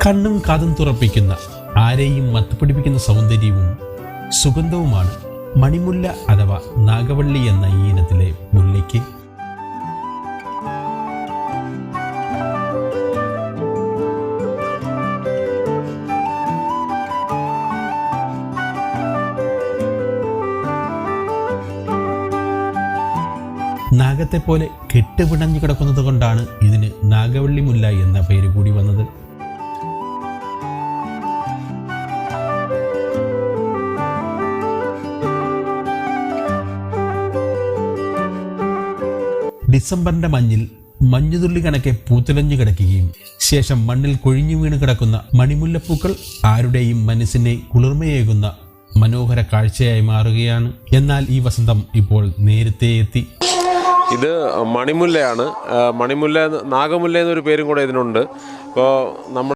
കണ്ണും കാതും തുറപ്പിക്കുന്ന, ആരെയും മത്തുപിടിപ്പിക്കുന്ന സൗന്ദര്യവും സുഗന്ധവുമാണ് മണിമുല്ല അഥവാ നാഗവള്ളി എന്ന ഈ ഇനത്തിലെ മുല്ലയ്ക്ക്. നാഗത്തെ പോലെ കെട്ടുപിണഞ്ഞു കിടക്കുന്നത് കൊണ്ടാണ് ഇതിന് നാഗവള്ളി മുല്ല എന്ന പേര് കൂടി വന്നത്. ഡിസംബറിന്റെ മഞ്ഞിൽ മഞ്ഞുതുള്ളി കണക്കെ പൂത്തുലഞ്ഞു കിടക്കുകയും ശേഷം മണ്ണിൽ കൊഴിഞ്ഞു വീണ് കിടക്കുന്ന മണിമുല്ലപ്പൂക്കൾ ആരുടെയും മനസ്സിനെ കുളിർമയേകുന്ന മനോഹര കാഴ്ചയായി മാറുകയാണ്. എന്നാൽ ഈ വസന്തം ഇപ്പോൾ നേരത്തെ എത്തി. ഇത് മണിമുല്ലയാണ്. മണിമുല്ല, നാഗമുല്ല എന്നൊരു പേരും കൂടെ ഇതിനുണ്ട്. അപ്പോൾ നമ്മൾ